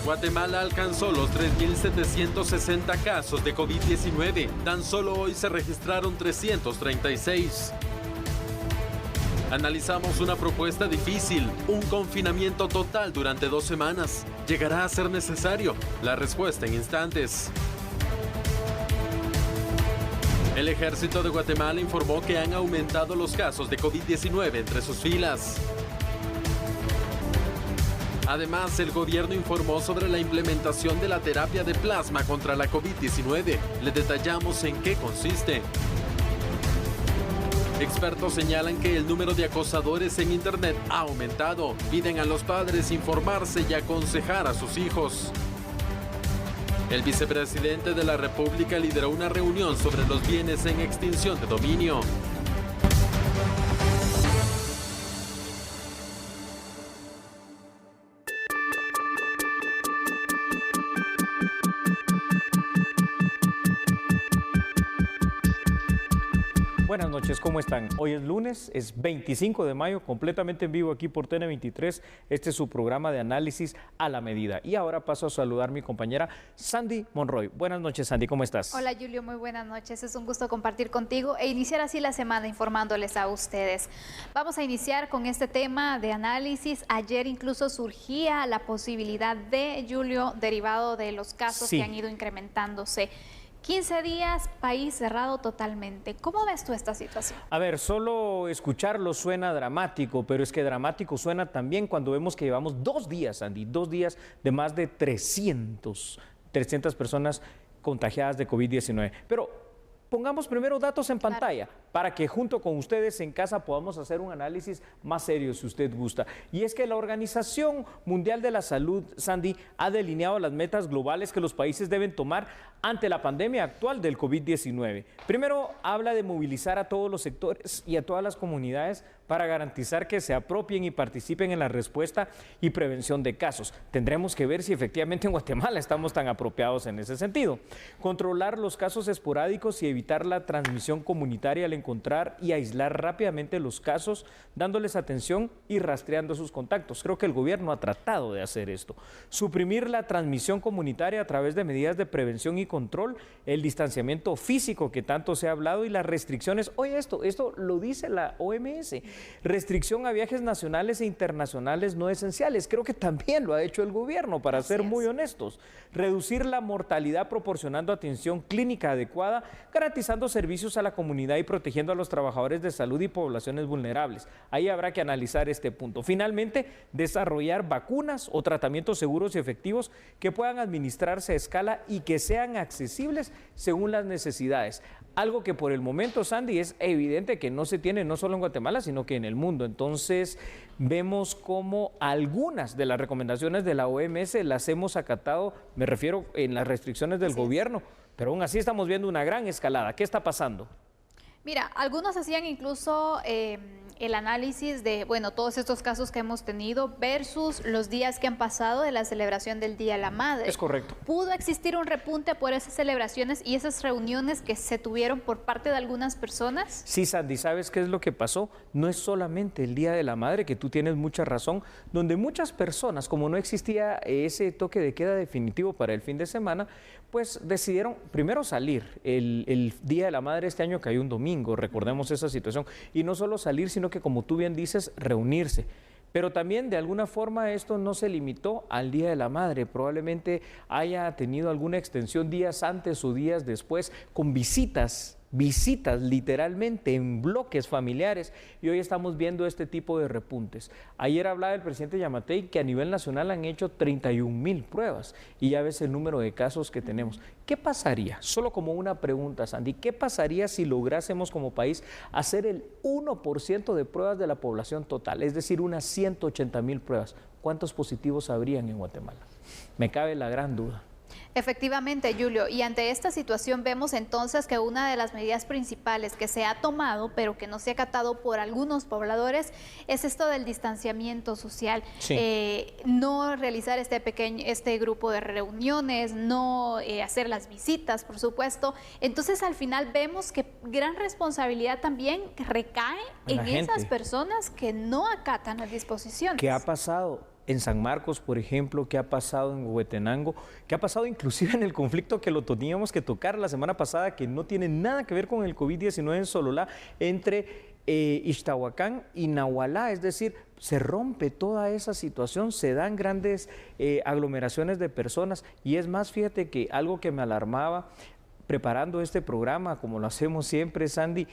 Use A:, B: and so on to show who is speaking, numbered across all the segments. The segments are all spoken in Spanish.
A: Guatemala alcanzó los 3.760 casos de COVID-19. Tan solo hoy se registraron 336. Analizamos una propuesta difícil, un confinamiento total durante 2 semanas. ¿Llegará a ser necesario? La respuesta en instantes. El Ejército de Guatemala informó que han aumentado los casos de COVID-19 entre sus filas. Además, el gobierno informó sobre la implementación de la terapia de plasma contra la COVID-19. Le detallamos en qué consiste. Expertos señalan que el número de acosadores en Internet ha aumentado. Piden a los padres informarse y aconsejar a sus hijos. El vicepresidente de la República lideró una reunión sobre los bienes en extinción de dominio.
B: Buenas noches, ¿cómo están? Hoy es lunes, es 25 de mayo, completamente en vivo aquí por TN23. Este es su programa de análisis a la medida. Y ahora paso a saludar a mi compañera Sandy Monroy. Buenas noches, Sandy, ¿cómo estás?
C: Hola, Julio, muy buenas noches. Es un gusto compartir contigo e iniciar así la semana informándoles a ustedes. Vamos a iniciar con este tema de análisis. Ayer incluso surgía la posibilidad de, Julio, derivado de los casos que han ido incrementándose. 15 días, país cerrado totalmente. ¿Cómo ves tú esta situación?
B: A ver, solo escucharlo suena dramático, pero es que dramático suena también cuando vemos que llevamos 2 días, Andy, 2 días de más de 300 personas contagiadas de COVID-19. Pero pongamos primero datos en pantalla para que junto con ustedes en casa podamos hacer un análisis más serio si usted gusta. Y es que la Organización Mundial de la Salud, Sandy, ha delineado las metas globales que los países deben tomar ante la pandemia actual del COVID-19. Primero, habla de movilizar a todos los sectores y a todas las comunidades para garantizar que se apropien y participen en la respuesta y prevención de casos. Tendremos que ver si efectivamente en Guatemala estamos tan apropiados en ese sentido. Controlar los casos esporádicos y evitar la transmisión comunitaria al encontrar y aislar rápidamente los casos, dándoles atención y rastreando sus contactos. Creo que el gobierno ha tratado de hacer esto. Suprimir la transmisión comunitaria a través de medidas de prevención y control, el distanciamiento físico que tanto se ha hablado y las restricciones. Oye, esto lo dice la OMS. Restricción a viajes nacionales e internacionales no esenciales. Creo que también lo ha hecho el gobierno, para ser muy honestos. Reducir la mortalidad proporcionando atención clínica adecuada, garantizando servicios a la comunidad y protegiendo a los trabajadores de salud y poblaciones vulnerables. Ahí habrá que analizar este punto. Finalmente, desarrollar vacunas o tratamientos seguros y efectivos que puedan administrarse a escala y que sean accesibles según las necesidades. Algo que por el momento, Sandy, es evidente que no se tiene no solo en Guatemala, sino que en el mundo. Entonces, vemos cómo algunas de las recomendaciones de la OMS las hemos acatado, me refiero en las restricciones del gobierno, pero aún así estamos viendo una gran escalada. ¿Qué está pasando?
C: Mira, algunos hacían incluso el análisis de, bueno, todos estos casos que hemos tenido versus los días que han pasado de la celebración del Día de la Madre.
B: Es correcto.
C: ¿Pudo existir un repunte por esas celebraciones y esas reuniones que se tuvieron por parte de algunas personas?
B: Sí, Sandy, ¿sabes qué es lo que pasó? No es solamente el Día de la Madre, que tú tienes mucha razón, donde muchas personas, como no existía ese toque de queda definitivo para el fin de semana, pues decidieron primero salir. El Día de la Madre este año cayó un domingo, recordemos esa situación, y no solo salir, sino que, como tú bien dices, reunirse. Pero también de alguna forma esto no se limitó al Día de la Madre, probablemente haya tenido alguna extensión días antes o días después con visitas literalmente en bloques familiares, y hoy estamos viendo este tipo de repuntes. Ayer hablaba el presidente Yamatei que a nivel nacional han hecho 31,000 pruebas y ya ves el número de casos que tenemos. ¿Qué pasaría? Solo como una pregunta, Sandy, ¿qué pasaría si lográsemos como país hacer el 1% de pruebas de la población total? Es decir, unas 180,000 pruebas. ¿Cuántos positivos habrían en Guatemala? Me cabe la gran duda.
C: Efectivamente, Julio, y ante esta situación vemos entonces que una de las medidas principales que se ha tomado, pero que no se ha acatado por algunos pobladores, es esto del distanciamiento social.
B: Sí.
C: No realizar este grupo de reuniones, no hacer las visitas, por supuesto. Entonces, al final vemos que gran responsabilidad también recae en esas personas que no acatan las disposiciones.
B: ¿Qué ha pasado? en San Marcos, por ejemplo, qué ha pasado en Huehuetenango, qué ha pasado inclusive en el conflicto que lo teníamos que tocar la semana pasada, que no tiene nada que ver con el COVID-19 en Sololá, entre Ixtahuacán y Nahualá, es decir, se rompe toda esa situación, se dan grandes aglomeraciones de personas y es más, fíjate que algo que me alarmaba preparando este programa, como lo hacemos siempre, Sandy,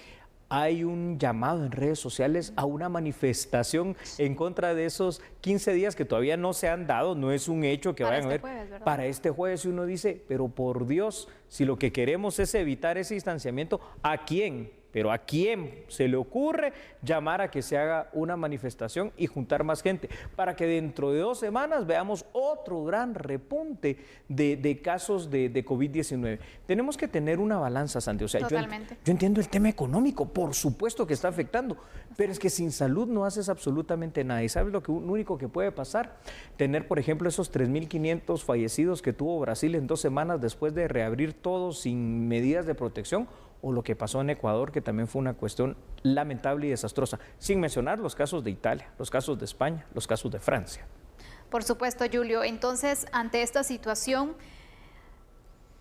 B: hay un llamado en redes sociales a una manifestación en contra de esos 15 días que todavía no se han dado, no es un hecho que vayan a ver para este jueves, y uno dice, pero por Dios, si lo que queremos es evitar ese distanciamiento, ¿a quién? Pero ¿a quién se le ocurre llamar a que se haga una manifestación y juntar más gente? Para que dentro de 2 semanas veamos otro gran repunte de casos de COVID-19. Tenemos que tener una balanza, Sandy. O sea, yo entiendo el tema económico, por supuesto que está afectando, pero es que sin salud no haces absolutamente nada. ¿Y sabes lo único que puede pasar? Tener, por ejemplo, esos 3.500 fallecidos que tuvo Brasil en 2 semanas después de reabrir todo sin medidas de protección, o lo que pasó en Ecuador, que también fue una cuestión lamentable y desastrosa, sin mencionar los casos de Italia, los casos de España, los casos de Francia.
C: Por supuesto, Julio. Entonces, ante esta situación,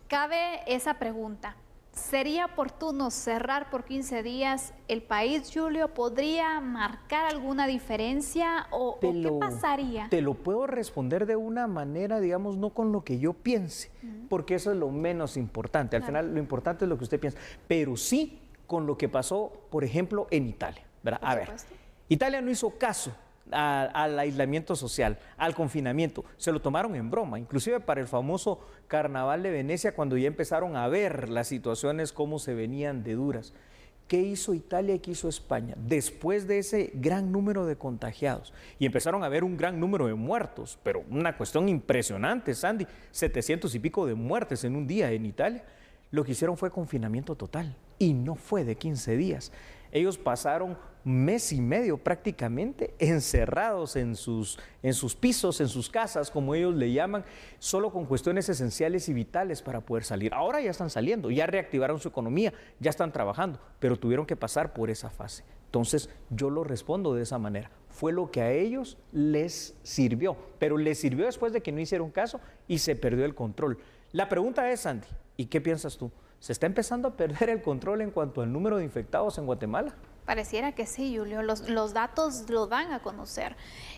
C: cabe esa pregunta. ¿Sería oportuno cerrar por 15 días el país, Julio? ¿Podría marcar alguna diferencia o qué pasaría?
B: Te lo puedo responder de una manera, digamos, no con lo que yo piense, porque eso es lo menos importante. Al final, lo importante es lo que usted piensa, pero sí con lo que pasó, por ejemplo, en Italia, ¿verdad? A ver, Italia no hizo caso al aislamiento social, al confinamiento, se lo tomaron en broma, inclusive para el famoso Carnaval de Venecia, cuando ya empezaron a ver las situaciones cómo se venían de duras. ¿Qué hizo Italia y qué hizo España? Después de ese gran número de contagiados, y empezaron a ver un gran número de muertos, pero una cuestión impresionante, Sandy, 700 y pico de muertes en un día en Italia, lo que hicieron fue confinamiento total, y no fue de 15 días. Ellos pasaron 1 mes y medio prácticamente encerrados en sus pisos, en sus casas, como ellos le llaman, solo con cuestiones esenciales y vitales para poder salir. Ahora ya están saliendo, ya reactivaron su economía, ya están trabajando, pero tuvieron que pasar por esa fase. Entonces, yo lo respondo de esa manera. Fue lo que a ellos les sirvió, pero les sirvió después de que no hicieron caso y se perdió el control. La pregunta es, Sandy, ¿y qué piensas tú? ¿Se está empezando a perder el control en cuanto al número de infectados en Guatemala?
C: Pareciera que sí, Julio, los datos lo dan a conocer.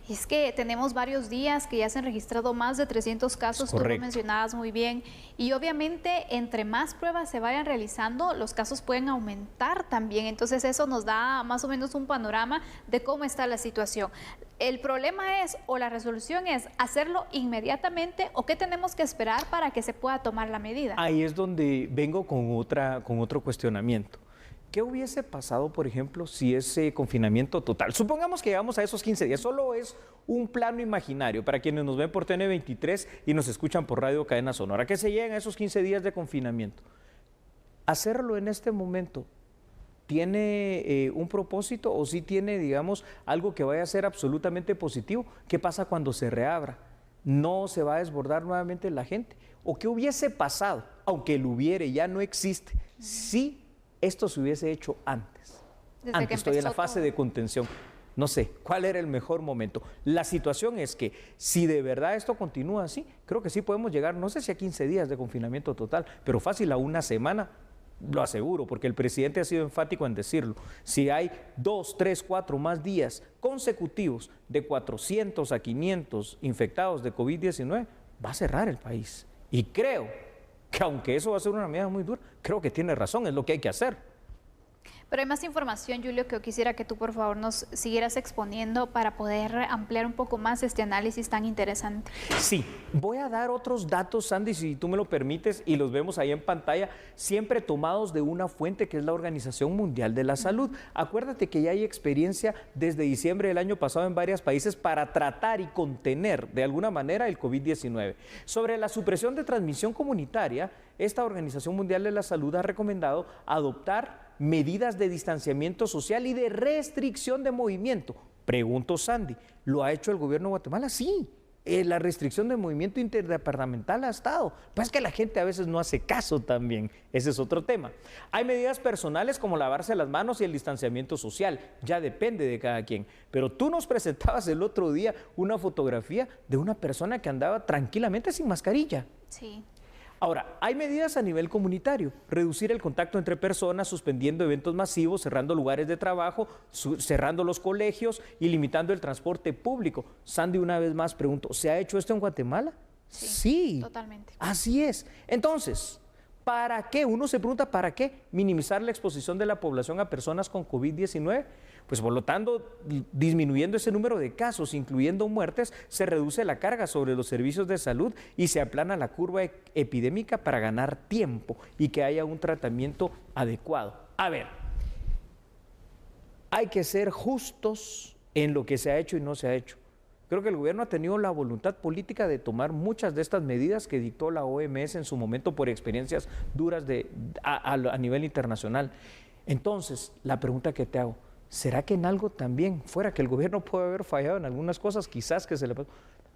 C: Y es que tenemos varios días que ya se han registrado más de 300 casos, tú lo mencionabas muy bien, y obviamente entre más pruebas se vayan realizando, los casos pueden aumentar también, entonces eso nos da más o menos un panorama de cómo está la situación. El problema es, o la resolución es, hacerlo inmediatamente, o qué tenemos que esperar para que se pueda tomar la medida.
B: Ahí es donde vengo con otro cuestionamiento. ¿Qué hubiese pasado, por ejemplo, si ese confinamiento total? Supongamos que llegamos a esos 15 días, solo es un plano imaginario para quienes nos ven por TN23 y nos escuchan por Radio Cadena Sonora, que se lleguen a esos 15 días de confinamiento. Hacerlo en este momento, ¿tiene un propósito o sí tiene, digamos, algo que vaya a ser absolutamente positivo? ¿Qué pasa cuando se reabra? ¿No se va a desbordar nuevamente la gente? ¿O qué hubiese pasado, aunque lo hubiere, ya no existe, si esto se hubiese hecho antes? Antes estoy en la fase de contención. No sé, ¿cuál era el mejor momento? La situación es que si de verdad esto continúa así, creo que sí podemos llegar, no sé si a 15 días de confinamiento total, pero fácil a 1 semana, lo aseguro, porque el presidente ha sido enfático en decirlo. Si hay 2, 3, 4 más días consecutivos de 400 a 500 infectados de COVID-19, va a cerrar el país. Y creo que aunque eso va a ser una medida muy dura, creo que tiene razón, es lo que hay que hacer.
C: Pero hay más información, Julio, que yo quisiera que tú por favor nos siguieras exponiendo para poder ampliar un poco más este análisis tan interesante.
B: Sí, voy a dar otros datos, Sandy, si tú me lo permites, y los vemos ahí en pantalla, siempre tomados de una fuente que es la Organización Mundial de la Salud. Acuérdate que ya hay experiencia desde diciembre del año pasado en varios países para tratar y contener de alguna manera el COVID-19. Sobre la supresión de transmisión comunitaria, esta Organización Mundial de la Salud ha recomendado adoptar medidas de distanciamiento social y de restricción de movimiento. Pregunto, Sandy, ¿lo ha hecho el gobierno de Guatemala? Sí, la restricción de movimiento interdepartamental ha estado. Pues es que la gente a veces no hace caso también. Ese es otro tema. Hay medidas personales como lavarse las manos y el distanciamiento social. Ya depende de cada quien. Pero tú nos presentabas el otro día una fotografía de una persona que andaba tranquilamente sin mascarilla.
C: Sí.
B: Ahora, hay medidas a nivel comunitario, reducir el contacto entre personas, suspendiendo eventos masivos, cerrando lugares de trabajo, cerrando los colegios y limitando el transporte público. Sandy, una vez más pregunto, ¿se ha hecho esto en Guatemala?
C: Sí, totalmente.
B: Así es. Entonces, ¿para qué? Uno se pregunta, ¿para qué minimizar la exposición de la población a personas con COVID-19? Pues por lo tanto, disminuyendo ese número de casos, incluyendo muertes, se reduce la carga sobre los servicios de salud y se aplana la curva epidémica para ganar tiempo y que haya un tratamiento adecuado. A ver, hay que ser justos en lo que se ha hecho y no se ha hecho. Creo que el gobierno ha tenido la voluntad política de tomar muchas de estas medidas que dictó la OMS en su momento por experiencias duras a nivel internacional. Entonces, la pregunta que te hago, ¿será que en algo también, fuera que el gobierno puede haber fallado en algunas cosas, quizás que se le pasó,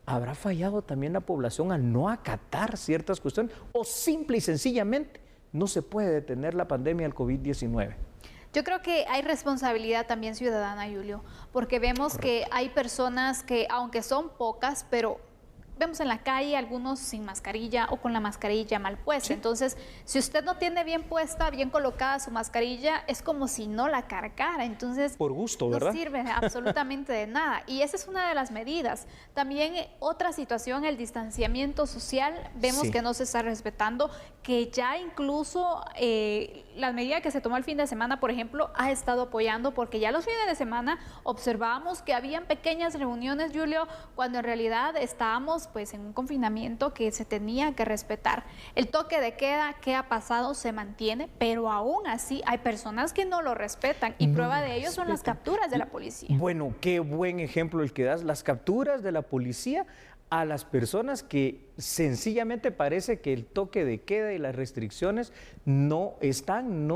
B: habrá fallado también la población al no acatar ciertas cuestiones? ¿O simple y sencillamente no se puede detener la pandemia del COVID-19?
C: Yo creo que hay responsabilidad también ciudadana, Julio, porque vemos que hay personas que, aunque son pocas, pero vemos en la calle algunos sin mascarilla o con la mascarilla mal puesta. Sí. Entonces, si usted no tiene bien puesta, bien colocada su mascarilla, es como si no la cargara. Entonces,
B: por gusto, ¿verdad?
C: No sirve absolutamente de nada. Y esa es una de las medidas. También otra situación, el distanciamiento social, vemos que no se está respetando, que ya incluso la medida que se tomó el fin de semana, por ejemplo, ha estado apoyando, porque ya los fines de semana observábamos que habían pequeñas reuniones, Julio, cuando en realidad estábamos pues en un confinamiento que se tenía que respetar. El toque de queda, ¿qué ha pasado? Se mantiene, pero aún así hay personas que no lo respetan y prueba de ello son las capturas de la policía.
B: Bueno, qué buen ejemplo el que das, las capturas de la policía a las personas que sencillamente parece que el toque de queda y las restricciones no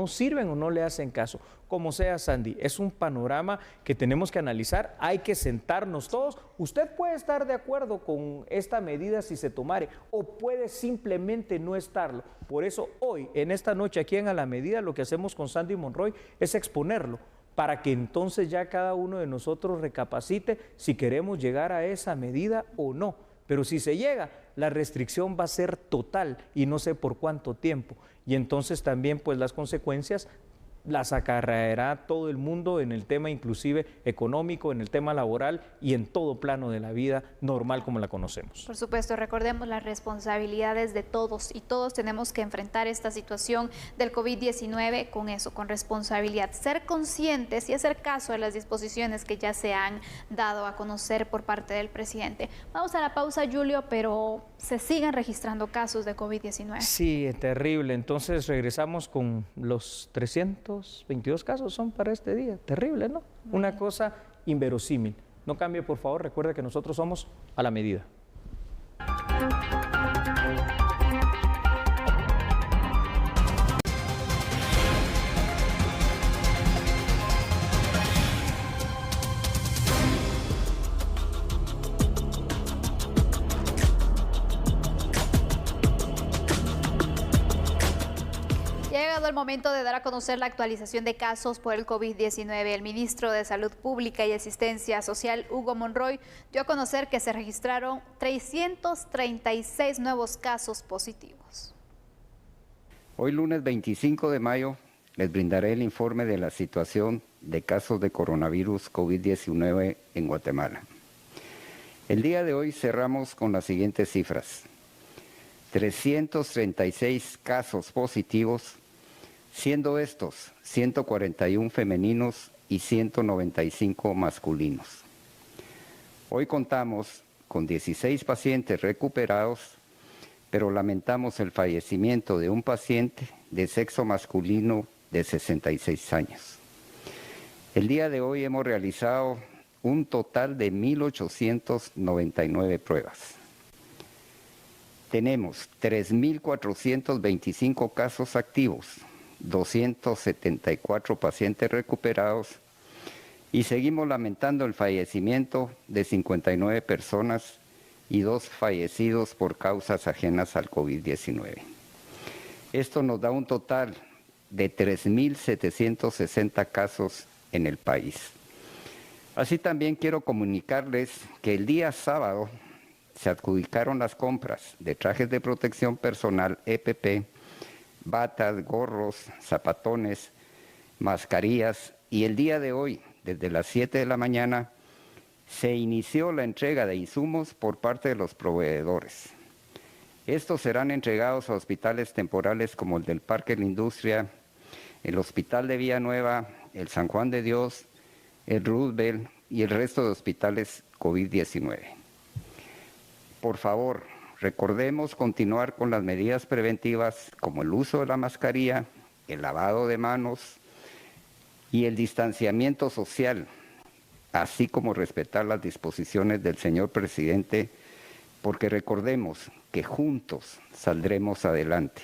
B: sirven o no le hacen caso. Como sea, Sandy, es un panorama que tenemos que analizar, hay que sentarnos todos. Usted puede estar de acuerdo con esta medida si se tomare o puede simplemente no estarlo. Por eso hoy, en esta noche aquí en A la Medida, lo que hacemos con Sandy Monroy es exponerlo, para que entonces ya cada uno de nosotros recapacite si queremos llegar a esa medida o no. Pero si se llega, la restricción va a ser total y no sé por cuánto tiempo. Y entonces también pues las consecuencias las acarreará todo el mundo en el tema inclusive económico, en el tema laboral y en todo plano de la vida normal como la conocemos.
C: Por supuesto, recordemos las responsabilidades de todos y todos tenemos que enfrentar esta situación del COVID-19 con eso, con responsabilidad, ser conscientes y hacer caso a las disposiciones que ya se han dado a conocer por parte del presidente. Vamos a la pausa, Julio, pero se siguen registrando casos de COVID-19.
B: Sí, es terrible. Entonces regresamos con los 322 casos son para este día. Terrible, ¿no? Una cosa inverosímil. No cambie, por favor. Recuerde que nosotros somos A la Medida.
C: El momento de dar a conocer la actualización de casos por el COVID-19. El ministro de Salud Pública y Asistencia Social, Hugo Monroy, dio a conocer que se registraron 336 nuevos casos positivos.
D: Hoy lunes 25 de mayo les brindaré el informe de la situación de casos de coronavirus COVID-19 en Guatemala. El día de hoy cerramos con las siguientes cifras: 336 casos positivos, siendo estos 141 femeninos y 195 masculinos. Hoy contamos con 16 pacientes recuperados, pero lamentamos el fallecimiento de un paciente de sexo masculino de 66 años. El día de hoy hemos realizado un total de 1.899 pruebas. Tenemos 3.425 casos activos, 274 pacientes recuperados y seguimos lamentando el fallecimiento de 59 personas y 2 fallecidos por causas ajenas al COVID-19. Esto nos da un total de 3.760 casos en el país. Así también quiero comunicarles que el día sábado se adjudicaron las compras de trajes de protección personal EPP, batas, gorros, zapatones, mascarillas, y el día de hoy, desde las 7 de la mañana, se inició la entrega de insumos por parte de los proveedores. Estos serán entregados a hospitales temporales como el del Parque de la Industria, el Hospital de Villanueva, el San Juan de Dios, el Roosevelt y el resto de hospitales COVID-19. Por favor, recordemos continuar con las medidas preventivas como el uso de la mascarilla, el lavado de manos y el distanciamiento social, así como respetar las disposiciones del señor presidente, porque recordemos que juntos saldremos adelante.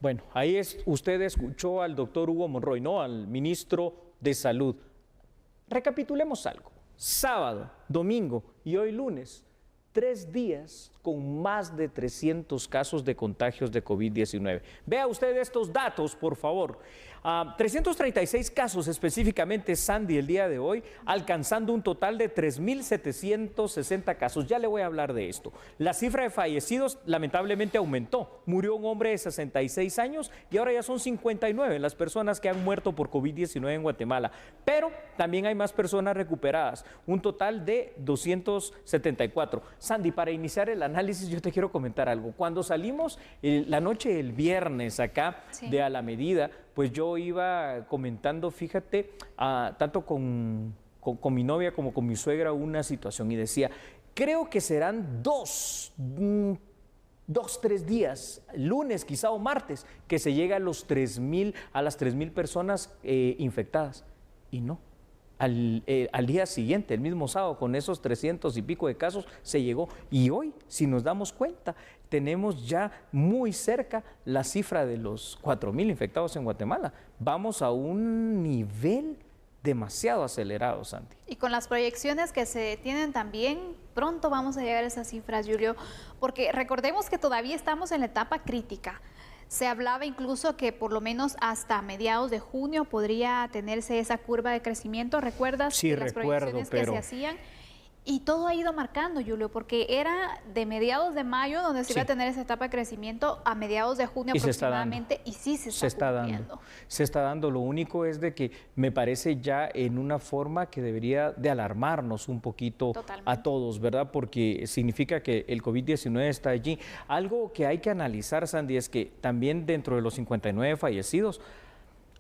B: Bueno, ahí usted escuchó al doctor Hugo Monroy, ¿no? Al ministro de Salud. Recapitulemos algo. Sábado, domingo y hoy lunes, 3 días con más de 300 casos de contagios de COVID-19. Vea usted estos datos, por favor. 336 casos específicamente, Sandy, el día de hoy, alcanzando un total de 3.760 casos. Ya le voy a hablar de esto. La cifra de fallecidos lamentablemente aumentó. Murió un hombre de 66 años y ahora ya son 59 las personas que han muerto por COVID-19 en Guatemala. Pero también hay más personas recuperadas, un total de 274. Sandy, para iniciar el análisis yo te quiero comentar algo. Cuando salimos la noche del viernes acá de A la Medida, pues yo iba comentando, fíjate, tanto con mi novia como con mi suegra una situación y decía, creo que serán 3 días, lunes quizá o martes, que se llega a las 3.000 personas infectadas. Y no. Al día siguiente, el mismo sábado, con esos 300 y pico de casos, se llegó. Y hoy, si nos damos cuenta, tenemos ya muy cerca la cifra de los 4.000 infectados en Guatemala. Vamos a un nivel demasiado acelerado, Santi.
C: Y con las proyecciones que se tienen también, pronto vamos a llegar a esas cifras, Julio, porque recordemos que todavía estamos en la etapa crítica. Se hablaba incluso que por lo menos hasta mediados de junio podría tenerse esa curva de crecimiento, ¿recuerdas?
B: Sí,
C: las proyecciones que se hacían? Y todo ha ido marcando, Julio, porque era de mediados de mayo donde se iba a tener esa etapa de crecimiento a mediados de junio aproximadamente, y sí se está cumpliendo.
B: Se está dando. Lo único es de que me parece ya en una forma que debería de alarmarnos un poquito a todos, ¿verdad? Porque significa que el COVID-19 está allí. Algo que hay que analizar, Sandy, es que también dentro de los 59 fallecidos,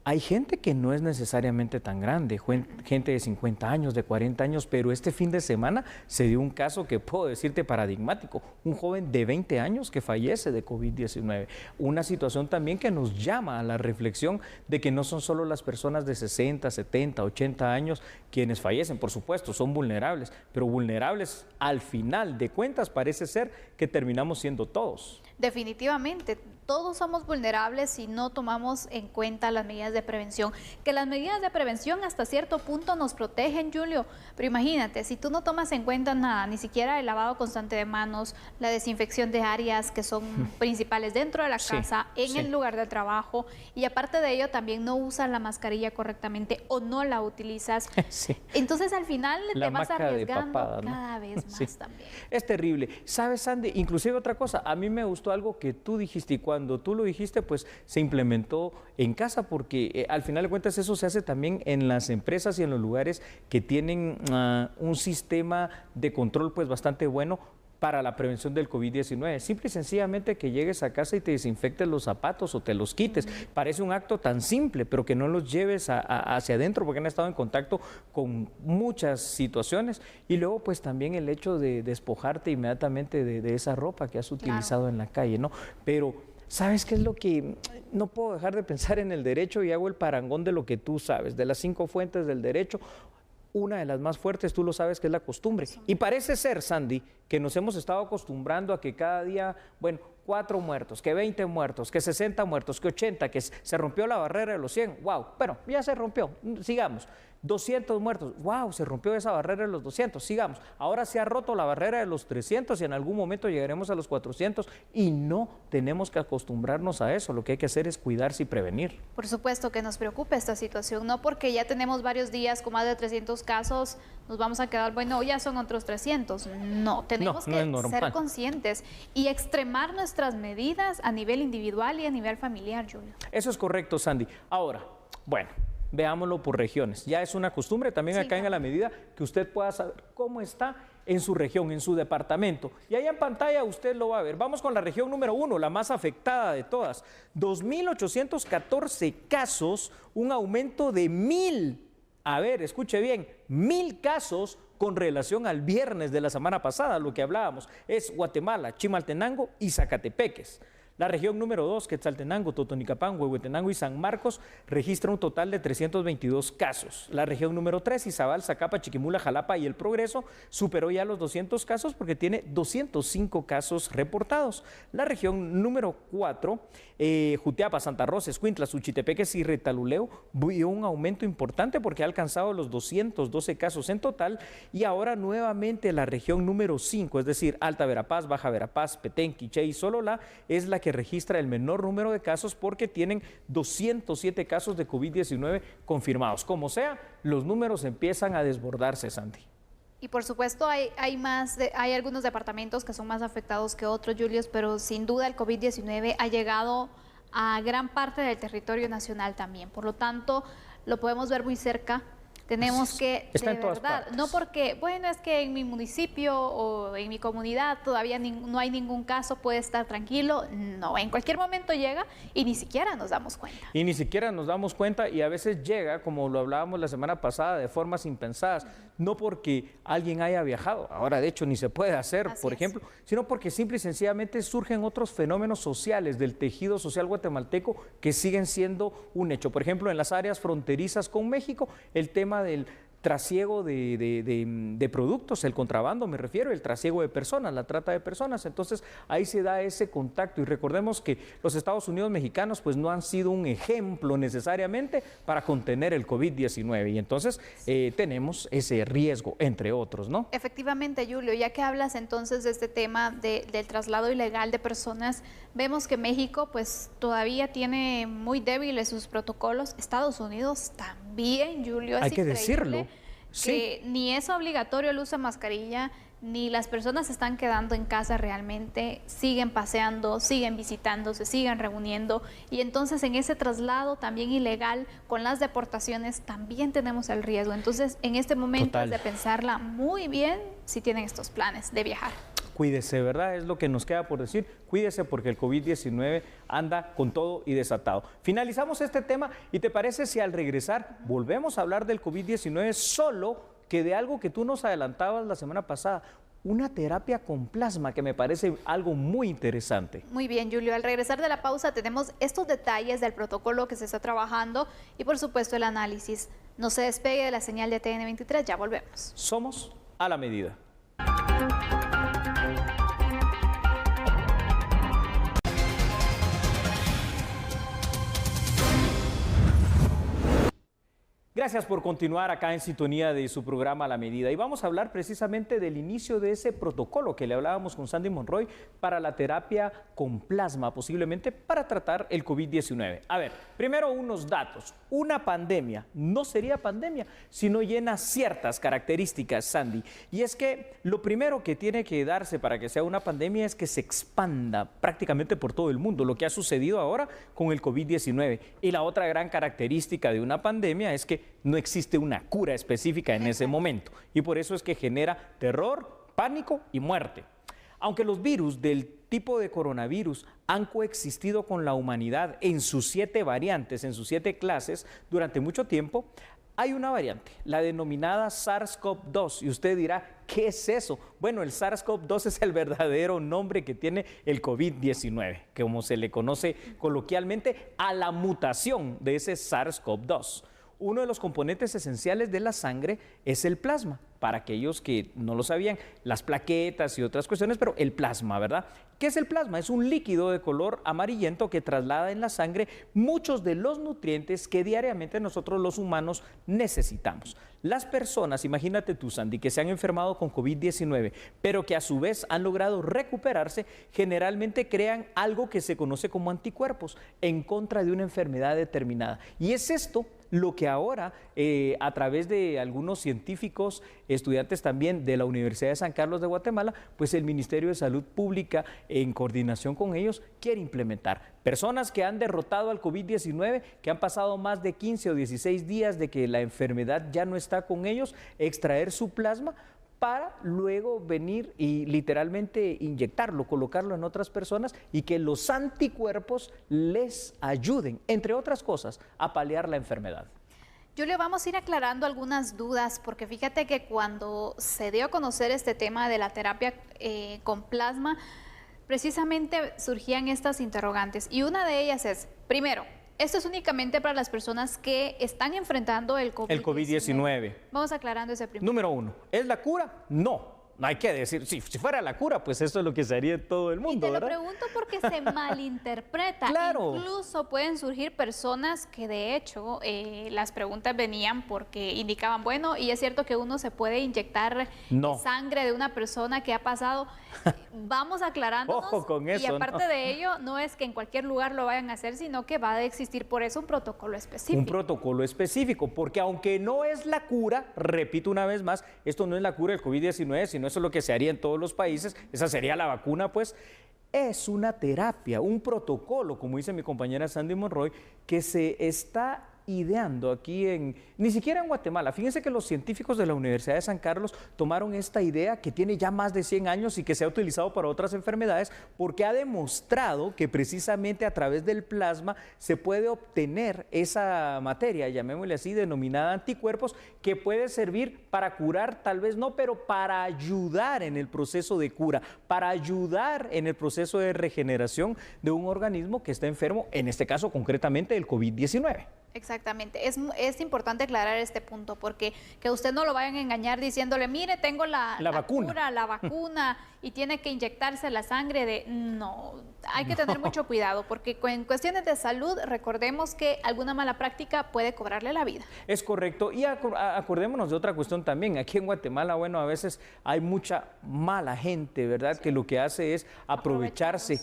B: hay gente que no es necesariamente tan grande, gente de 50 años, de 40 años, pero este fin de semana se dio un caso que puedo decirte paradigmático, un joven de 20 años que fallece de COVID-19. Una situación también que nos llama a la reflexión de que no son solo las personas de 60, 70, 80 años quienes fallecen, por supuesto, son vulnerables, pero vulnerables al final de cuentas parece ser que terminamos siendo todos.
C: Definitivamente, todos somos vulnerables si no tomamos en cuenta las medidas de prevención. Que las medidas de prevención hasta cierto punto nos protegen, Julio, pero imagínate, si tú no tomas en cuenta nada, ni siquiera el lavado constante de manos, la desinfección de áreas que son principales dentro de la casa, en el lugar de trabajo, y aparte de ello también no usas la mascarilla correctamente o no la utilizas, entonces al final te vas arriesgando cada vez más también.
B: Es terrible. ¿Sabes, Sandy? Inclusive otra cosa, a mí me gustó algo que tú dijiste y cuando tú lo dijiste, pues se implementó en casa porque al final de cuentas eso se hace también en las empresas y en los lugares que tienen un sistema de control pues bastante bueno para la prevención del COVID-19. Simple y sencillamente que llegues a casa y te desinfectes los zapatos o te los quites. Parece un acto tan simple, pero que no los lleves hacia adentro porque han estado en contacto con muchas situaciones. Y luego pues también el hecho de despojarte inmediatamente de esa ropa que has utilizado en la calle, ¿no? Pero ¿sabes qué es lo que no puedo dejar de pensar en el derecho? Y hago el parangón de lo que tú sabes, de las 5 fuentes del derecho. Una de las más fuertes, tú lo sabes, que es la costumbre. Y parece ser, Sandy, que nos hemos estado acostumbrando a que cada día, bueno, 4 muertos, que 20 muertos, que 60 muertos, que 80, que se rompió la barrera de los 100. ¡Wow! Bueno, ya se rompió, sigamos. 200 muertos. ¡Wow! Se rompió esa barrera de los 200. Sigamos. Ahora se ha roto la barrera de los 300 y en algún momento llegaremos a los 400 y no tenemos que acostumbrarnos a eso. Lo que hay que hacer es cuidarse y prevenir.
C: Por supuesto que nos preocupa esta situación, no porque ya tenemos varios días con más de 300 casos, nos vamos a quedar, bueno, ya son otros 300. No, tenemos que ser conscientes y extremar nuestras medidas a nivel individual y a nivel familiar, Julio.
B: Eso es correcto, Sandy. Ahora, bueno, veámoslo por regiones. Ya es una costumbre también acá en A la Medida que usted pueda saber cómo está en su región, en su departamento. Y ahí en pantalla usted lo va a ver. Vamos con la región número 1, la más afectada de todas. 2.814 casos, un aumento de 1.000. A ver, escuche bien, 1.000 casos con relación al viernes de la semana pasada. Lo que hablábamos es Guatemala, Chimaltenango y Zacatepeques. La región número 2, Quetzaltenango, Totonicapán, Huehuetenango y San Marcos, registra un total de 322 casos. La región número 3, Izabal, Zacapa, Chiquimula, Jalapa y El Progreso, superó ya los 200 casos porque tiene 205 casos reportados. La región número 4, Jutiapa, Santa Rosa, Escuintla, Suchitepeques y Retaluleu, vio un aumento importante porque ha alcanzado los 212 casos en total. Y ahora nuevamente la región número 5, es decir, Alta Verapaz, Baja Verapaz, Petén, Quiché y Sololá, es la que registra el menor número de casos porque tienen 207 casos de COVID-19 confirmados. Como sea, los números empiezan a desbordarse, Sandy.
C: Y por supuesto hay algunos departamentos que son más afectados que otros, Julius, pero sin duda el COVID-19 ha llegado a gran parte del territorio nacional también. Por lo tanto, lo podemos ver muy cerca. Tenemos que, de verdad, no porque, bueno, es que en mi municipio o en mi comunidad todavía no hay ningún caso, puede estar tranquilo. No, en cualquier momento llega y ni siquiera nos damos cuenta.
B: Y ni siquiera nos damos cuenta y a veces llega, como lo hablábamos la semana pasada, de formas impensadas. No porque alguien haya viajado, ahora de hecho ni se puede hacer, por ejemplo, sino porque simple y sencillamente surgen otros fenómenos sociales del tejido social guatemalteco que siguen siendo un hecho. Por ejemplo, en las áreas fronterizas con México, el tema del trasiego de productos, el contrabando me refiero, el trasiego de personas, la trata de personas. Entonces ahí se da ese contacto y recordemos que los Estados Unidos mexicanos pues no han sido un ejemplo necesariamente para contener el COVID-19 y entonces tenemos ese riesgo, entre otros, ¿no?
C: Efectivamente, Julio, ya que hablas entonces de este tema del traslado ilegal de personas, vemos que México pues todavía tiene muy débiles sus protocolos, Estados Unidos también, Julio, es
B: hay que decirlo.
C: Que ni es obligatorio el uso de mascarilla, ni las personas se están quedando en casa realmente, siguen paseando, siguen visitándose, siguen reuniendo y entonces en ese traslado también ilegal con las deportaciones también tenemos el riesgo. Entonces en este momento es de pensarla muy bien si tienen estos planes de viajar.
B: Cuídese, ¿verdad? Es lo que nos queda por decir. Cuídese porque el COVID-19 anda con todo y desatado. Finalizamos este tema y ¿te parece si al regresar volvemos a hablar del COVID-19 solo que de algo que tú nos adelantabas la semana pasada? Una terapia con plasma que me parece algo muy interesante.
C: Muy bien, Julio. Al regresar de la pausa tenemos estos detalles del protocolo que se está trabajando y por supuesto el análisis. No se despegue de la señal de TN23, ya volvemos.
B: Somos A la Medida. Gracias por continuar acá en sintonía de su programa A la Medida. Y vamos a hablar precisamente del inicio de ese protocolo que le hablábamos con Sandy Monroy para la terapia con plasma, posiblemente para tratar el COVID-19. A ver, primero unos datos. Una pandemia no sería pandemia si no llena ciertas características, Sandy. Y es que lo primero que tiene que darse para que sea una pandemia es que se expanda prácticamente por todo el mundo, lo que ha sucedido ahora con el COVID-19. Y la otra gran característica de una pandemia es que no existe una cura específica en ese momento y por eso es que genera terror, pánico y muerte. Aunque los virus del tipo de coronavirus han coexistido con la humanidad en sus 7 variantes, en sus 7 clases durante mucho tiempo, hay una variante, la denominada SARS-CoV-2, y usted dirá, ¿qué es eso? Bueno, el SARS-CoV-2 es el verdadero nombre que tiene el COVID-19, como se le conoce coloquialmente a la mutación de ese SARS-CoV-2. Uno de los componentes esenciales de la sangre es el plasma. para aquellos que no lo sabían, las plaquetas y otras cuestiones, pero el plasma, ¿verdad? ¿Qué es el plasma? Es un líquido de color amarillento que traslada en la sangre muchos de los nutrientes que diariamente nosotros los humanos necesitamos. Las personas, imagínate tú, Sandy, que se han enfermado con COVID-19, pero que a su vez han logrado recuperarse, generalmente crean algo que se conoce como anticuerpos en contra de una enfermedad determinada. Y es esto lo que ahora, a través de algunos científicos, estudiantes también de la Universidad de San Carlos de Guatemala, pues el Ministerio de Salud Pública, en coordinación con ellos, quiere implementar. Personas que han derrotado al COVID-19, que han pasado más de 15 o 16 días de que la enfermedad ya no está con ellos, extraer su plasma para luego venir y literalmente inyectarlo, colocarlo en otras personas y que los anticuerpos les ayuden, entre otras cosas, a paliar la enfermedad.
C: Julio, vamos a ir aclarando algunas dudas, porque fíjate que cuando se dio a conocer este tema de la terapia con plasma, precisamente surgían estas interrogantes. Y una de ellas es, primero, esto es únicamente para las personas que están enfrentando el COVID-19. Vamos aclarando ese primero.
B: Número 1, ¿es la cura? No. No hay que decir, si fuera la cura, pues eso es lo que se haría en todo el mundo,
C: y te
B: ¿verdad?
C: lo pregunto porque se malinterpreta.
B: Claro.
C: Incluso pueden surgir personas que de hecho las preguntas venían porque indicaban, bueno, y es cierto que uno se puede inyectar sangre de una persona que ha pasado. Vamos aclarándonos.
B: Ojo con eso,
C: y aparte de ello, no es que en cualquier lugar lo vayan a hacer, sino que va a existir por eso un protocolo específico.
B: Un protocolo específico, porque aunque no es la cura, repito una vez más, esto no es la cura del COVID-19, sino eso es lo que se haría en todos los países, esa sería la vacuna, pues es una terapia, un protocolo, como dice mi compañera Sandy Monroy, que se está ideando aquí ni siquiera en Guatemala. Fíjense que los científicos de la Universidad de San Carlos tomaron esta idea que tiene ya más de 100 años y que se ha utilizado para otras enfermedades porque ha demostrado que precisamente a través del plasma se puede obtener esa materia, llamémosle así, denominada anticuerpos, que puede servir para curar, tal vez no, pero para ayudar en el proceso de cura, para ayudar en el proceso de regeneración de un organismo que está enfermo, en este caso concretamente del COVID-19.
C: Exactamente, es importante aclarar este punto porque que usted no lo vayan a engañar diciéndole, mire, tengo la
B: vacuna.
C: Cura, la vacuna y tiene que inyectarse la sangre no, hay que tener mucho cuidado porque en cuestiones de salud recordemos que alguna mala práctica puede cobrarle la vida.
B: Es correcto y acordémonos de otra cuestión también, aquí en Guatemala, bueno, a veces hay mucha mala gente, ¿verdad? Sí. Que lo que hace es aprovecharse.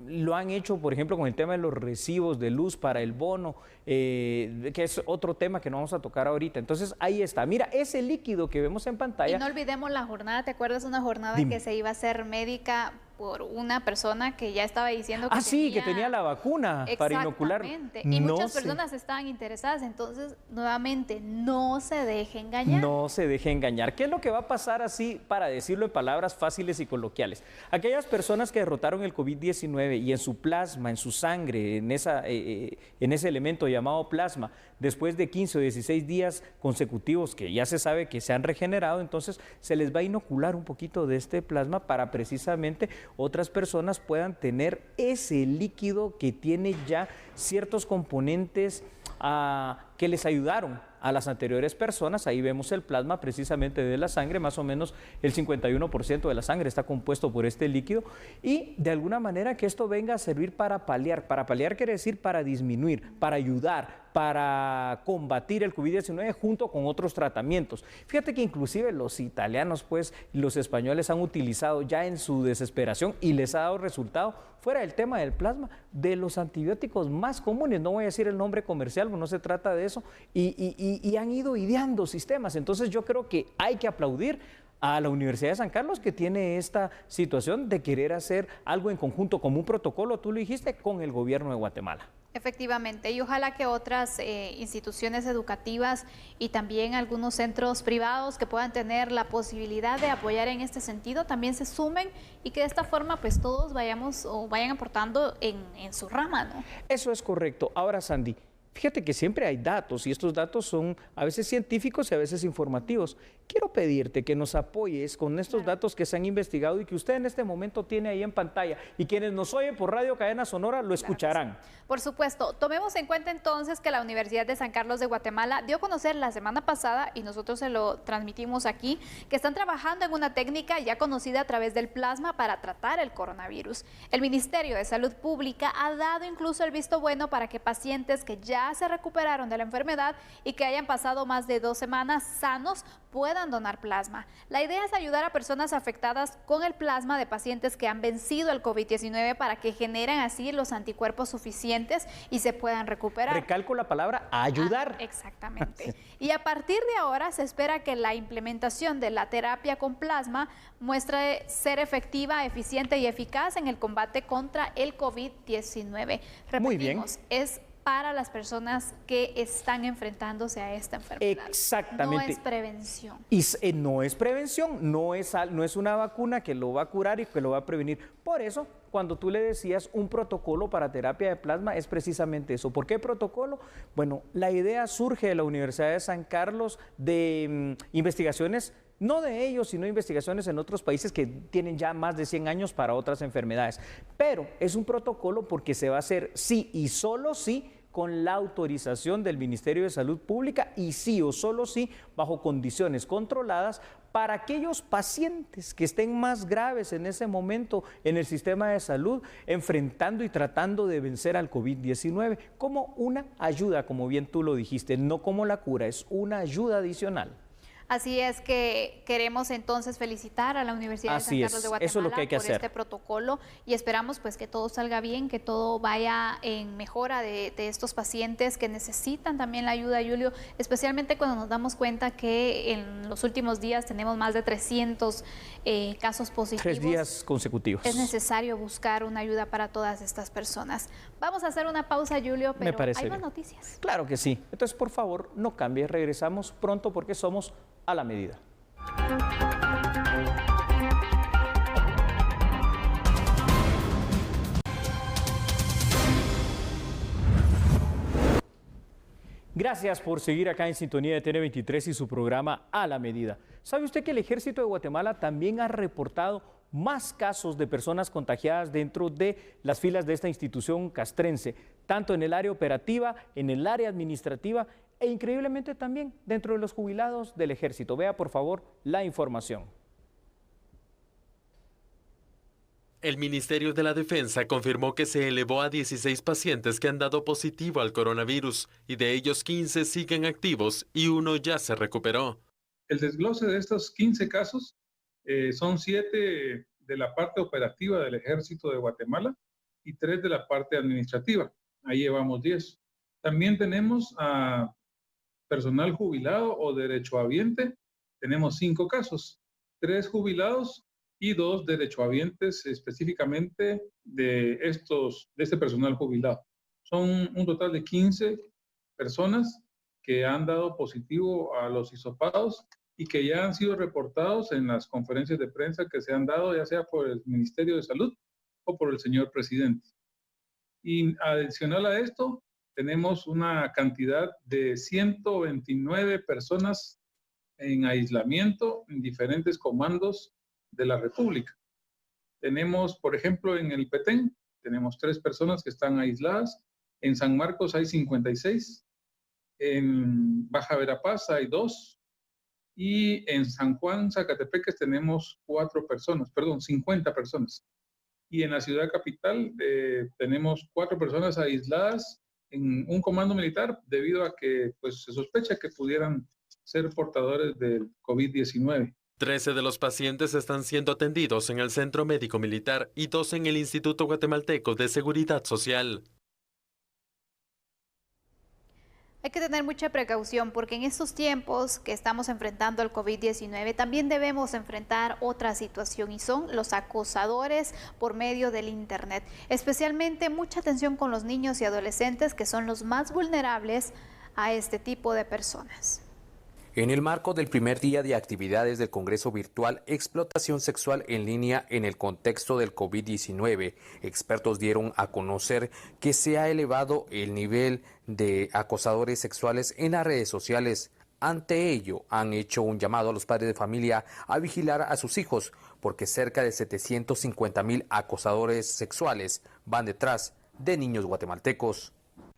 B: Lo han hecho, por ejemplo, con el tema de los recibos de luz para el bono, que es otro tema que no vamos a tocar ahorita. Entonces, ahí está. Mira, ese líquido que vemos en pantalla.
C: Y no olvidemos la jornada, ¿te acuerdas? Una jornada que se iba a hacer médica por una persona que ya estaba diciendo que
B: que tenía la vacuna para inocular.
C: Y muchas personas estaban interesadas, entonces nuevamente no se deje engañar.
B: No se deje engañar. ¿Qué es lo que va a pasar así, para decirlo en palabras fáciles y coloquiales? Aquellas personas que derrotaron el COVID-19 y en su plasma, en su sangre, en ese elemento llamado plasma, después de 15 o 16 días consecutivos que ya se sabe que se han regenerado, entonces se les va a inocular un poquito de este plasma para precisamente otras personas puedan tener ese líquido que tiene ya ciertos componentes que les ayudaron a las anteriores personas. Ahí vemos el plasma precisamente de la sangre, más o menos el 51% de la sangre está compuesto por este líquido y de alguna manera que esto venga a servir para paliar. Para paliar quiere decir para disminuir, para ayudar, para combatir el COVID-19 junto con otros tratamientos. Fíjate que inclusive los italianos, pues, y los españoles han utilizado ya en su desesperación y les ha dado resultado, fuera del tema del plasma, de los antibióticos más comunes. No voy a decir el nombre comercial, no se trata de eso, y han ido ideando sistemas. Entonces yo creo que hay que aplaudir a la Universidad de San Carlos que tiene esta situación de querer hacer algo en conjunto como un protocolo, tú lo dijiste, con el gobierno de Guatemala.
C: Efectivamente, y ojalá que otras instituciones educativas y también algunos centros privados que puedan tener la posibilidad de apoyar en este sentido también se sumen y que de esta forma pues todos vayan aportando en su rama, ¿no?
B: Eso es correcto. Ahora, Sandy, Fíjate que siempre hay datos y estos datos son a veces científicos y a veces informativos. Quiero pedirte que nos apoyes con estos datos que se han investigado y que usted en este momento tiene ahí en pantalla, y quienes nos oyen por Radio Cadena Sonora lo escucharán.
C: Por supuesto, tomemos en cuenta entonces que la Universidad de San Carlos de Guatemala dio a conocer la semana pasada, y nosotros se lo transmitimos aquí, que están trabajando en una técnica ya conocida a través del plasma para tratar el coronavirus. El Ministerio de Salud Pública ha dado incluso el visto bueno para que pacientes que ya se recuperaron de la enfermedad y que hayan pasado más de 2 semanas sanos puedan donar plasma. La idea es ayudar a personas afectadas con el plasma de pacientes que han vencido el COVID-19 para que generen así los anticuerpos suficientes y se puedan recuperar.
B: Recalco la palabra ayudar.
C: Exactamente. Y a partir de ahora se espera que la implementación de la terapia con plasma muestre ser efectiva, eficiente y eficaz en el combate contra el COVID-19.
B: Muy bien.
C: Repetimos, es para las personas que están enfrentándose a esta enfermedad.
B: Exactamente.
C: No es prevención.
B: Y no es prevención, no es una vacuna que lo va a curar y que lo va a prevenir. Por eso, cuando tú le decías un protocolo para terapia de plasma, es precisamente eso. ¿Por qué protocolo? Bueno, la idea surge de la Universidad de San Carlos de investigaciones, no de ellos, sino investigaciones en otros países que tienen ya más de 100 años para otras enfermedades. Pero es un protocolo porque se va a hacer sí y solo sí con la autorización del Ministerio de Salud Pública, y sí o solo sí bajo condiciones controladas para aquellos pacientes que estén más graves en ese momento en el sistema de salud, enfrentando y tratando de vencer al COVID-19 como una ayuda, como bien tú lo dijiste, no como la cura, es una ayuda adicional.
C: Así es que queremos entonces felicitar a la Universidad de San Carlos de Guatemala
B: eso es lo que hay que
C: por
B: hacer.
C: este protocolo, y esperamos pues que todo salga bien, que todo vaya en mejora de estos pacientes que necesitan también la ayuda, Julio, especialmente cuando nos damos cuenta que en los últimos días tenemos más de 300 casos positivos.
B: 3 días consecutivos.
C: Es necesario buscar una ayuda para todas estas personas. Vamos a hacer una pausa, Julio, pero hay más noticias.
B: Claro que sí. Entonces, por favor, no cambie. Regresamos pronto porque somos a la medida. Gracias por seguir acá en sintonía de TN23 y su programa A la Medida. ¿Sabe usted que el Ejército de Guatemala también ha reportado más casos de personas contagiadas dentro de las filas de esta institución castrense, tanto en el área operativa, en el área administrativa e increíblemente también dentro de los jubilados del Ejército? Vea por favor la información.
A: El Ministerio de la Defensa confirmó que se elevó a 16 pacientes que han dado positivo al coronavirus, y de ellos 15 siguen activos y 1 ya se recuperó.
E: El desglose de estos 15 casos son 7 de la parte operativa del Ejército de Guatemala y 3 de la parte administrativa. Ahí llevamos 10. También tenemos a personal jubilado o derechohabiente. Tenemos 5 casos, 3 jubilados y 2 derechohabientes específicamente de este personal jubilado. Son un total de 15 personas que han dado positivo a los hisopados y que ya han sido reportados en las conferencias de prensa que se han dado, ya sea por el Ministerio de Salud o por el señor presidente. Y adicional a esto, tenemos una cantidad de 129 personas en aislamiento en diferentes comandos de la República. Tenemos, por ejemplo, en el Petén, tenemos 3 personas que están aisladas. En San Marcos hay 56. En Baja Verapaz hay 2. Y en San Juan, Zacatepeques, tenemos 50 personas. Y en la ciudad capital tenemos 4 personas aisladas en un comando militar debido a que pues, se sospecha que pudieran ser portadores del COVID-19.
A: 13 de los pacientes están siendo atendidos en el Centro Médico Militar y 2 en el Instituto Guatemalteco de Seguridad Social.
C: Hay que tener mucha precaución porque en estos tiempos que estamos enfrentando el COVID-19 también debemos enfrentar otra situación, y son los acosadores por medio del Internet. Especialmente mucha atención con los niños y adolescentes, que son los más vulnerables a este tipo de personas.
F: En el marco del primer día de actividades del Congreso Virtual Explotación Sexual en Línea en el contexto del COVID-19, expertos dieron a conocer que se ha elevado el nivel de acosadores sexuales en las redes sociales. Ante ello, han hecho un llamado a los padres de familia a vigilar a sus hijos, porque cerca de 750,000 acosadores sexuales van detrás de niños guatemaltecos.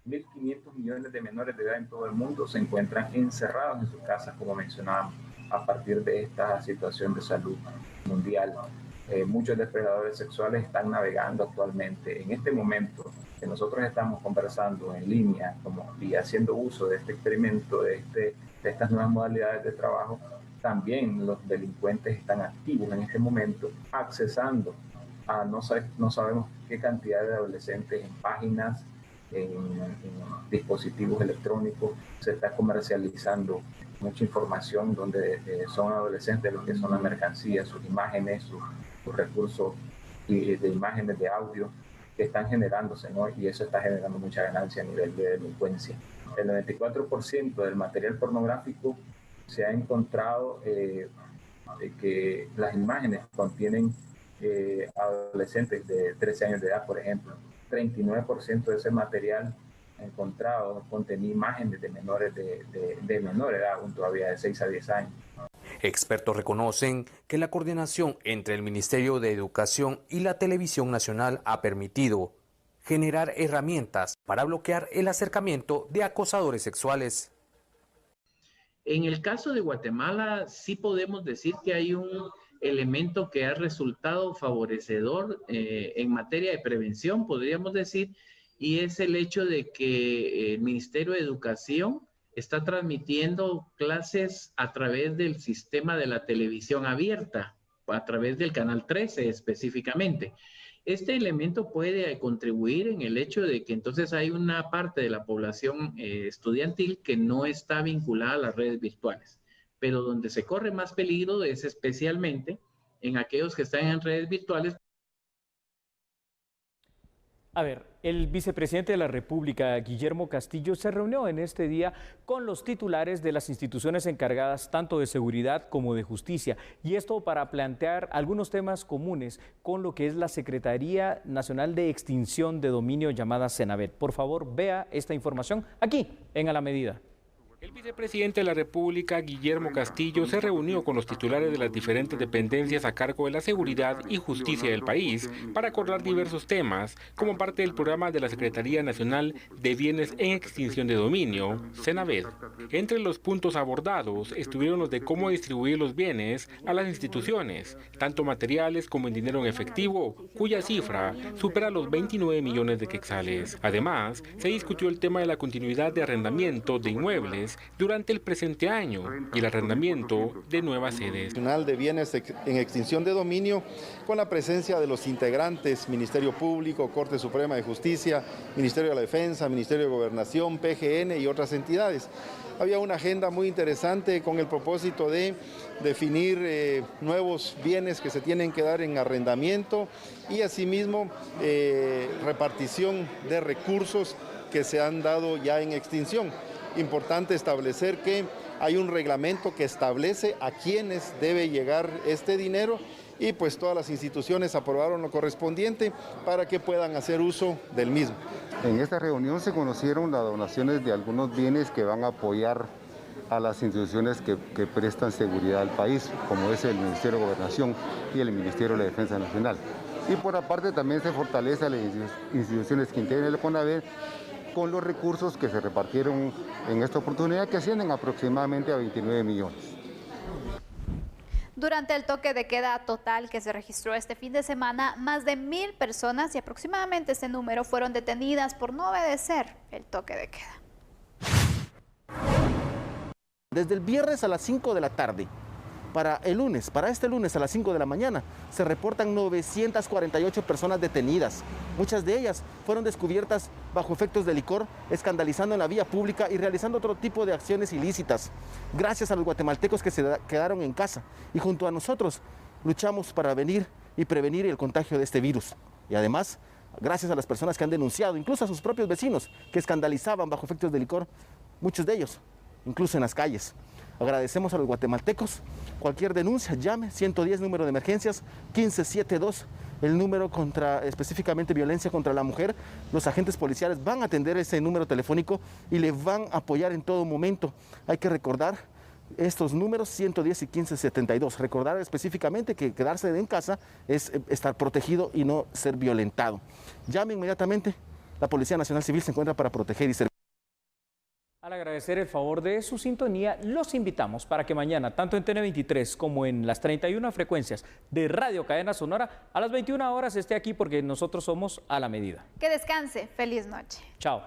G: 1.500 millones de menores de edad en todo el mundo se encuentran encerrados en sus casas, como mencionábamos, a partir de esta situación de salud mundial. Muchos depredadores sexuales están navegando actualmente. En este momento que nosotros estamos conversando en línea y haciendo uso de este experimento, de estas nuevas modalidades de trabajo, también los delincuentes están activos en este momento, accesando a no sabemos qué cantidad de adolescentes en páginas, en dispositivos electrónicos. Se está comercializando mucha información donde son adolescentes los que son la mercancía, sus imágenes, sus recursos de imágenes, de audio que están generándose, ¿no? Y eso está generando mucha ganancia a nivel de delincuencia. El 94% del material pornográfico se ha encontrado que las imágenes contienen adolescentes de 13 años de edad, por ejemplo. 39% de ese material encontrado contenía imágenes de menores de menor edad, aún todavía de 6 a 10 años.
F: Expertos reconocen que la coordinación entre el Ministerio de Educación y la Televisión Nacional ha permitido generar herramientas para bloquear el acercamiento de acosadores sexuales.
H: En el caso de Guatemala, sí podemos decir que hay un elemento que ha resultado favorecedor en materia de prevención, podríamos decir, y es el hecho de que el Ministerio de Educación está transmitiendo clases a través del sistema de la televisión abierta, a través del Canal 13 específicamente. Este elemento puede contribuir en el hecho de que entonces hay una parte de la población estudiantil que no está vinculada a las redes virtuales, pero donde se corre más peligro es especialmente en aquellos que están en redes virtuales.
B: A ver, el vicepresidente de la República, Guillermo Castillo, se reunió en este día con los titulares de las instituciones encargadas tanto de seguridad como de justicia, y esto para plantear algunos temas comunes con lo que es la Secretaría Nacional de Extinción de Dominio llamada Senavet. Por favor, vea esta información aquí en A la Medida.
I: El vicepresidente de la República, Guillermo Castillo, se reunió con los titulares de las diferentes dependencias a cargo de la seguridad y justicia del país para acordar diversos temas como parte del programa de la Secretaría Nacional de Bienes en Extinción de Dominio, Senavet. Entre los puntos abordados estuvieron los de cómo distribuir los bienes a las instituciones, tanto materiales como en dinero en efectivo, cuya cifra supera los 29 millones de quetzales. Además, se discutió el tema de la continuidad de arrendamiento de inmuebles durante el presente año y el arrendamiento de nuevas sedes.
J: Nacional de Bienes en Extinción de Dominio, con la presencia de los integrantes Ministerio Público, Corte Suprema de Justicia, Ministerio de la Defensa, Ministerio de Gobernación, PGN y otras entidades. Había una agenda muy interesante con el propósito de definir nuevos bienes que se tienen que dar en arrendamiento y asimismo repartición de recursos que se han dado ya en extinción. Importante establecer que hay un reglamento que establece a quiénes debe llegar este dinero y pues todas las instituciones aprobaron lo correspondiente para que puedan hacer uso del mismo.
D: En esta reunión se conocieron las donaciones de algunos bienes que van a apoyar a las instituciones que prestan seguridad al país, como es el Ministerio de Gobernación y el Ministerio de la Defensa Nacional. Y por aparte también se fortalece a las instituciones que integran el CONAVER con los recursos que se repartieron en esta oportunidad, que ascienden aproximadamente a 29 millones.
C: Durante el toque de queda total que se registró este fin de semana, más de 1,000 personas y aproximadamente este número fueron detenidas por no obedecer el toque de queda.
K: Desde el viernes a las 5 de la tarde, para este lunes a las 5 de la mañana, se reportan 948 personas detenidas. Muchas de ellas fueron descubiertas bajo efectos de licor, escandalizando en la vía pública y realizando otro tipo de acciones ilícitas. Gracias a los guatemaltecos que se quedaron en casa y junto a nosotros luchamos para venir y prevenir el contagio de este virus. Y además, gracias a las personas que han denunciado, incluso a sus propios vecinos que escandalizaban bajo efectos de licor, muchos de ellos, incluso en las calles. Agradecemos a los guatemaltecos. Cualquier denuncia, llame 110, número de emergencias 1572, el número contra específicamente violencia contra la mujer. Los agentes policiales van a atender ese número telefónico y le van a apoyar en todo momento. Hay que recordar estos números 110 y 1572. Recordar específicamente que quedarse en casa es estar protegido y no ser violentado. Llame inmediatamente. La Policía Nacional Civil se encuentra para proteger y servir.
B: Al agradecer el favor de su sintonía, los invitamos para que mañana, tanto en TN23 como en las 31 frecuencias de Radio Cadena Sonora, a las 21 horas esté aquí, porque nosotros somos a la medida.
C: Que descanse. Feliz noche.
B: Chao.